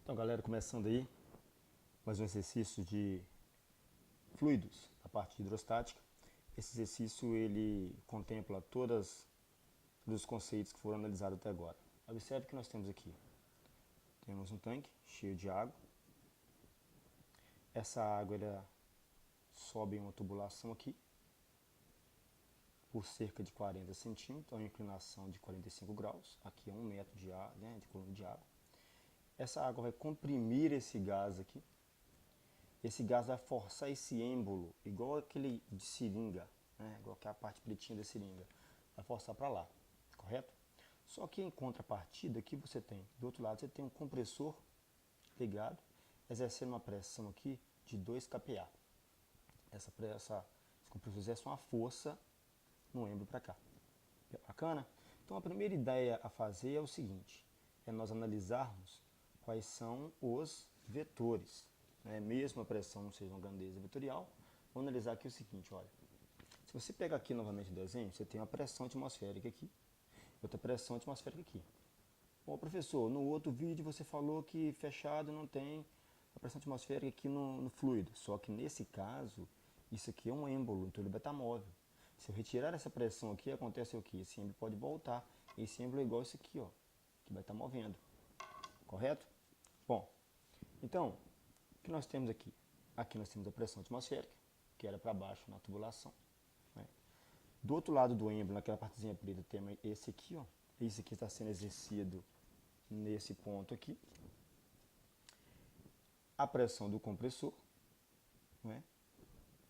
Então, galera, começando aí mais um exercício de fluidos, a parte hidrostática. Esse exercício ele contempla todos os conceitos que foram analisados até agora. Observe que nós temos aqui, temos um tanque cheio de água. Essa água ela sobe em uma tubulação aqui por cerca de 40 centímetros, a inclinação de 45 graus. Aqui é 1 metro de ar, de coluna de água. Essa água vai comprimir esse gás aqui. Esse gás vai forçar esse êmbolo, igual aquele de seringa, igual que a parte pretinha da seringa, vai forçar para lá, correto? Só que em contrapartida, aqui você tem, do outro lado, você tem um compressor ligado, exercendo uma pressão aqui de 2 kPa. Esse compressor exerce uma força no êmbolo para cá. Bacana? Então a primeira ideia a fazer é o seguinte, é nós analisarmos quais são os vetores. Mesmo a pressão não seja uma grandeza vetorial, vou analisar aqui o seguinte, olha. Se você pegar aqui novamente o desenho, você tem uma pressão atmosférica aqui, outra pressão atmosférica aqui. Bom, professor, no outro vídeo você falou que fechado não tem a pressão atmosférica aqui no fluido, só que nesse caso, isso aqui é um êmbolo, então ele vai estar móvel. Se eu retirar essa pressão aqui, acontece o que? Esse êmbolo pode voltar, esse êmbolo é igual esse aqui, ó, que vai estar movendo, correto? Bom, então, o que nós temos aqui? Aqui nós temos a pressão atmosférica, que era para baixo na tubulação. Do outro lado do êmbolo, naquela partezinha preta, temos esse aqui, ó. Esse aqui está sendo exercido nesse ponto aqui. A pressão do compressor.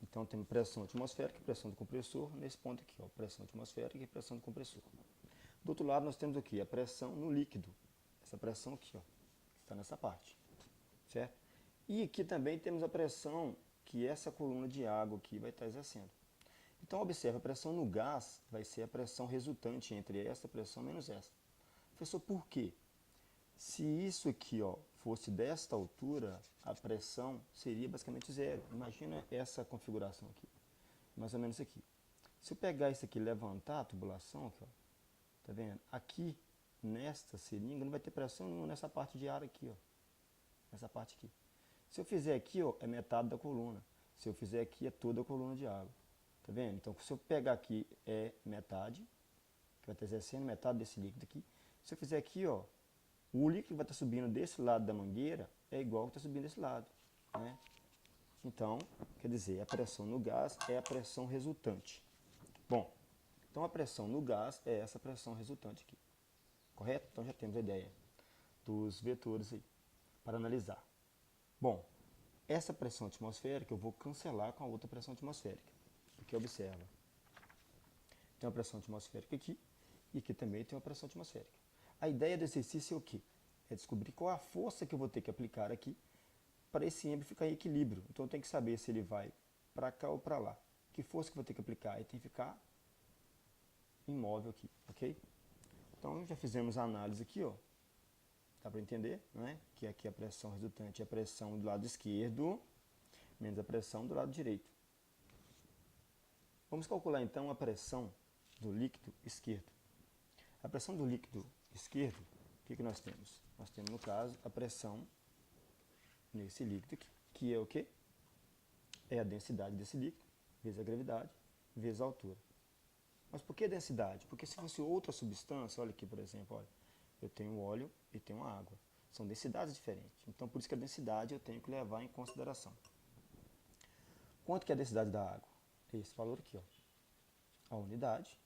Então temos pressão atmosférica e pressão do compressor nesse ponto aqui, ó. Pressão atmosférica e pressão do compressor. Do outro lado nós temos aqui a pressão no líquido. Essa pressão aqui, ó, que está nessa parte. Certo? E aqui também temos a pressão que essa coluna de água aqui vai estar exercendo. Então, observe, a pressão no gás vai ser a pressão resultante entre essa pressão menos essa. Professor, por quê? Se isso aqui, ó, fosse desta altura, a pressão seria basicamente zero. Imagina essa configuração aqui, mais ou menos aqui. Se eu pegar isso aqui e levantar a tubulação, aqui, ó, tá vendo? Aqui, nesta seringa, não vai ter pressão nenhuma nessa parte de ar aqui, ó. Essa parte aqui. Se eu fizer aqui, ó, é metade da coluna. Se eu fizer aqui, é toda a coluna de água. Tá vendo? Então, se eu pegar aqui, é metade, que vai estar exercendo metade desse líquido aqui. Se eu fizer aqui, ó, o líquido que vai estar subindo desse lado da mangueira é igual ao que está subindo desse lado. Então, quer dizer, a pressão no gás é a pressão resultante. Bom, então a pressão no gás é essa pressão resultante aqui. Correto? Então já temos a ideia dos vetores aí para analisar. Bom, essa pressão atmosférica eu vou cancelar com a outra pressão atmosférica. Porque observa, tem uma pressão atmosférica aqui e aqui também tem uma pressão atmosférica. A ideia do exercício é o quê? É descobrir qual a força que eu vou ter que aplicar aqui para esse êmbolo ficar em equilíbrio. Então eu tenho que saber se ele vai para cá ou para lá. Que força que eu vou ter que aplicar? Ele tem que ficar imóvel aqui, ok? Então já fizemos a análise aqui, ó. Dá para entender, que aqui a pressão resultante é a pressão do lado esquerdo menos a pressão do lado direito. Vamos calcular então a pressão do líquido esquerdo. A pressão do líquido esquerdo, o que nós temos? Nós temos, no caso, a pressão nesse líquido aqui, que é o quê? É a densidade desse líquido, vezes a gravidade, vezes a altura. Mas por que densidade? Porque se fosse outra substância, olha aqui, por exemplo, olha, eu tenho óleo e tenho água. São densidades diferentes. Então, por isso que a densidade eu tenho que levar em consideração. Quanto que é a densidade da água? Esse valor aqui, ó, a unidade.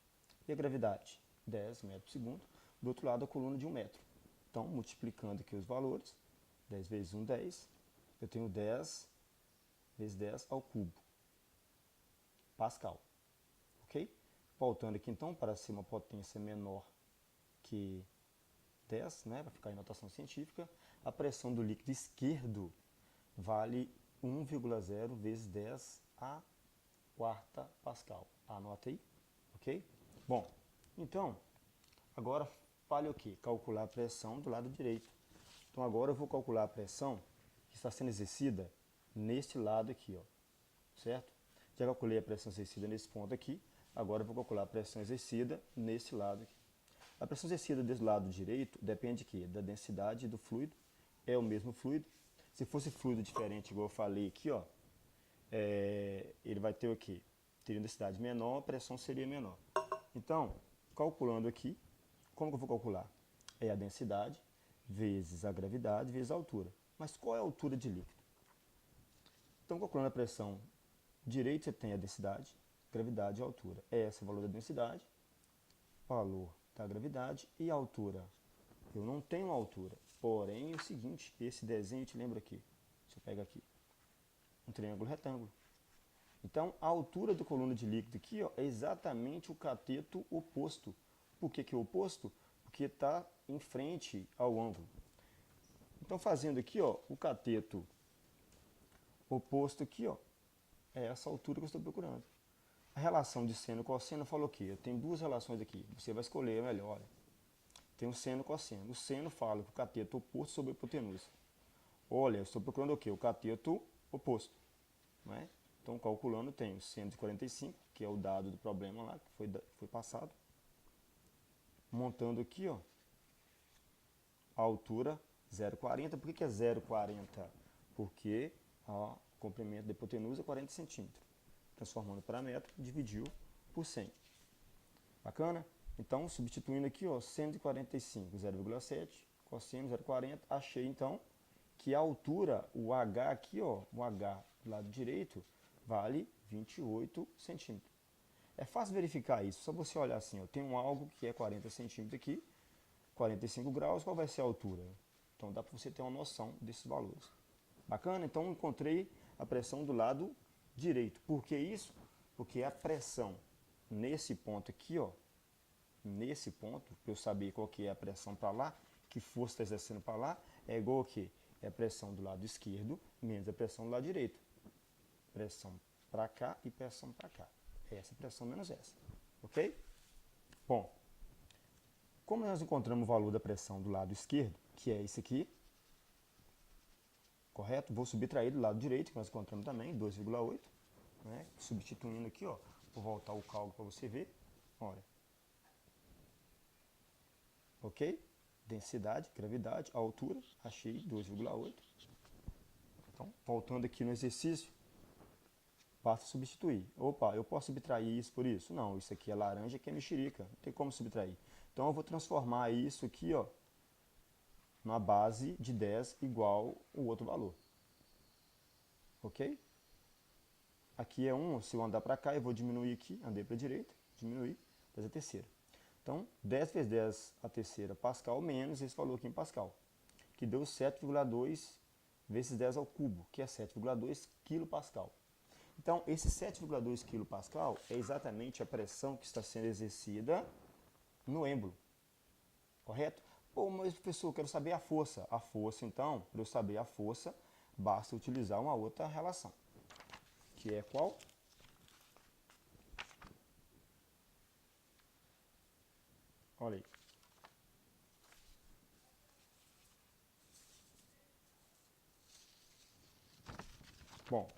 E a gravidade? 10 metros por segundo. Do outro lado, a coluna de 1 metro. Então, multiplicando aqui os valores, 10 vezes 1, 10. Eu tenho 10 vezes 10 ao cubo. Pascal. Ok? Voltando aqui, então, para ser uma potência menor que 10, para ficar em notação científica, a pressão do líquido esquerdo vale 1,0 vezes 10 a quarta Pascal. Anota aí, ok? Bom, então, agora vale o quê? Calcular a pressão do lado direito. Então agora eu vou calcular a pressão que está sendo exercida neste lado aqui, ó, certo? Já calculei a pressão exercida nesse ponto aqui, agora eu vou calcular a pressão exercida nesse lado aqui. A pressão exercida desse lado direito depende de quê? Da densidade do fluido é o mesmo fluido. Se fosse fluido diferente, igual eu falei aqui, ó, ele vai ter o quê? Teria densidade menor, a pressão seria menor. Então, calculando aqui, como que eu vou calcular? É a densidade vezes a gravidade vezes a altura. Mas qual é a altura de líquido? Então, calculando a pressão direito, você tem a densidade, gravidade e altura. Esse é o valor da densidade, valor da gravidade e a altura. Eu não tenho altura, porém é o seguinte, esse desenho te lembra aqui. Você pega aqui, um triângulo retângulo. Então, a altura da coluna de líquido aqui, ó, é exatamente o cateto oposto. Por que que é oposto? Porque está em frente ao ângulo. Então, fazendo aqui, ó, o cateto oposto aqui, ó, é essa altura que eu estou procurando. A relação de seno e cosseno falou o quê? Eu tenho duas relações aqui. Você vai escolher a melhor. Olha. Tem o seno e o cosseno. O seno fala que o cateto oposto sobre a hipotenusa. Olha, eu estou procurando o quê? O cateto oposto. Não é? Então, calculando, tenho 145, que é o dado do problema lá, que foi passado. Montando aqui, ó, a altura 0,40. Por que é 0,40? Porque o comprimento da hipotenusa é 40 centímetros. Transformando para metro, dividiu por 100. Bacana? Então, substituindo aqui, ó, 145, 0,7, cosseno 0,40, achei então que a altura, o H aqui, ó, o H do lado direito, vale 28 centímetros. É fácil verificar isso, só você olhar assim, eu tenho algo que é 40 centímetros aqui, 45 graus, qual vai ser a altura? Então dá para você ter uma noção desses valores. Bacana? Então encontrei a pressão do lado direito. Por que isso? Porque a pressão nesse ponto aqui, ó, nesse ponto, para eu saber qual que é a pressão para lá, que força está exercendo para lá, é igual a quê? É a pressão do lado esquerdo menos a pressão do lado direito. Pressão para cá e pressão para cá. Essa pressão menos essa. Ok? Bom, como nós encontramos o valor da pressão do lado esquerdo, que é esse aqui, correto? Vou subtrair do lado direito, que nós encontramos também, 2,8. Né? Substituindo aqui, ó, vou voltar o cálculo para você ver. Olha. Ok? Densidade, gravidade, altura, achei 2,8. Então, voltando aqui no exercício, basta substituir. Opa, eu posso subtrair isso por isso? Não, isso aqui é laranja, aqui é mexerica. Não tem como subtrair. Então, eu vou transformar isso aqui, ó, na base de 10 igual o outro valor. Ok? Aqui é 1, se eu andar para cá, eu vou diminuir aqui, andei para a direita, diminuir, 10 a terceira. Então, 10 vezes 10 a terceira Pascal menos esse valor aqui em Pascal, que deu 7,2 vezes 10 ao cubo, que é 7,2 kPa. Então, esse 7,2 kPa é exatamente a pressão que está sendo exercida no êmbolo, correto? Pô, mas professor, eu quero saber a força. A força, então, para eu saber a força, basta utilizar uma outra relação, que é qual? Olha aí. Bom,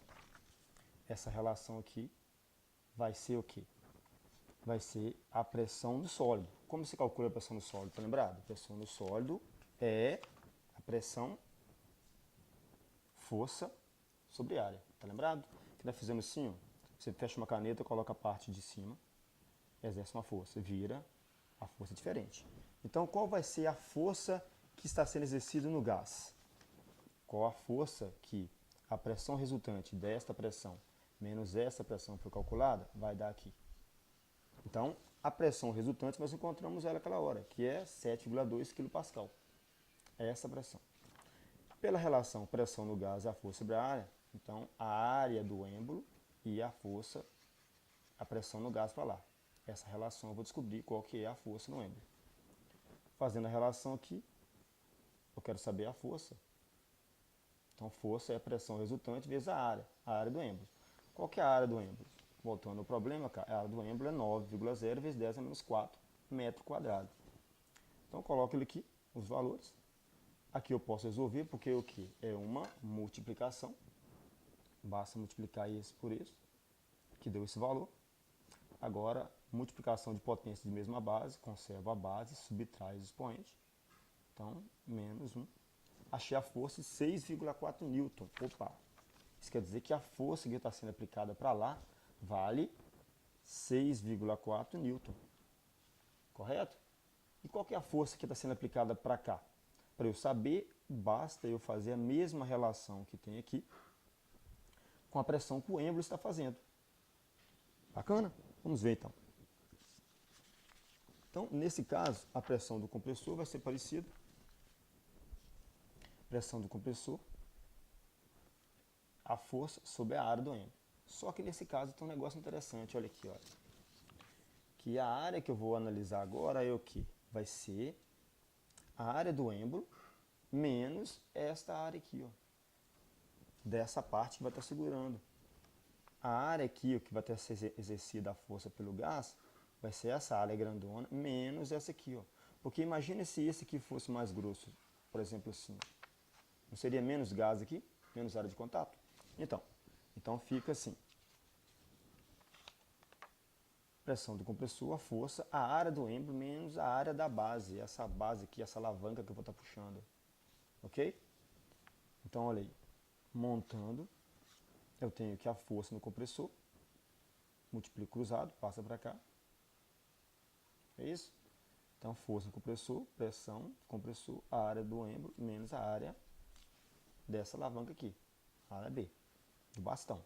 essa relação aqui vai ser o quê? Vai ser a pressão do sólido. Como se calcula a pressão do sólido? Tá lembrado? A pressão do sólido é a pressão força sobre área. Tá lembrado? Que nós fizemos assim, ó. Você fecha uma caneta, coloca a parte de cima, exerce uma força, vira, a força é diferente. Então, qual vai ser a força que está sendo exercida no gás? Qual a força que a pressão resultante desta pressão menos esta pressão foi calculada, vai dar aqui. Então, a pressão resultante, nós encontramos ela naquela hora, que é 7,2 kPa. É essa pressão. Pela relação pressão no gás e a força sobre a área, então a área do êmbolo e a força, a pressão no gás para lá. Essa relação eu vou descobrir qual que é a força no êmbolo. Fazendo a relação aqui, eu quero saber a força. Então, força é a pressão resultante vezes a área do êmbolo. Qual que é a área do êmbolo? Voltando ao problema, a área do êmbolo é 9,0 vezes 10 a menos 4 metro quadrado. Então, eu coloco ele aqui, os valores. Aqui eu posso resolver, porque o que? É uma multiplicação. Basta multiplicar isso por isso, que deu esse valor. Agora, multiplicação de potência de mesma base, conserva a base, subtrai os expoentes. Então, menos 1. achei a força de 6,4 newton. Opa, isso quer dizer que a força que está sendo aplicada para lá vale 6,4 newton. Correto? E qual que é a força que está sendo aplicada para cá? Para eu saber, basta eu fazer a mesma relação que tem aqui com a pressão que o êmbolo está fazendo. Bacana? Vamos ver então. Então, nesse caso, a pressão do compressor vai ser parecida. Pressão do compressor, a força sobre a área do êmbolo. Só que nesse caso tem um negócio interessante, olha aqui, olha. Que a área que eu vou analisar agora é o que? Vai ser a área do êmbolo menos esta área aqui, ó. Dessa parte que vai estar segurando. A área aqui, ó, que vai ter exercida a força pelo gás, vai ser essa área grandona menos essa aqui, ó. Porque imagina se esse aqui fosse mais grosso, por exemplo assim. Não seria menos gás aqui? Menos área de contato? Então fica assim. Pressão do compressor, a força, a área do êmbolo menos a área da base. Essa base aqui, essa alavanca que eu vou estar puxando. Ok? Então, olha aí. Montando, eu tenho que a força no compressor, multiplico cruzado, passa para cá. É isso? Então, força no compressor, pressão do compressor, a área do êmbolo menos a área dessa alavanca aqui, a área B, do bastão.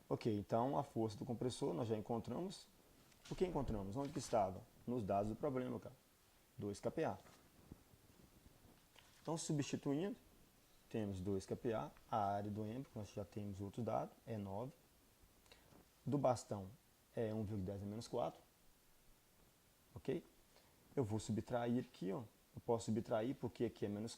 Ok, então a força do compressor nós já encontramos. Por que encontramos? Onde que estava? Nos dados do problema, cara. 2 kPa. Então, substituindo, temos 2 kPa, a área do êmbolo, nós já temos outros dados, é 9. Do bastão é 1,10 a menos 4. Ok? Eu vou subtrair aqui, ó. Eu posso subtrair porque aqui é menos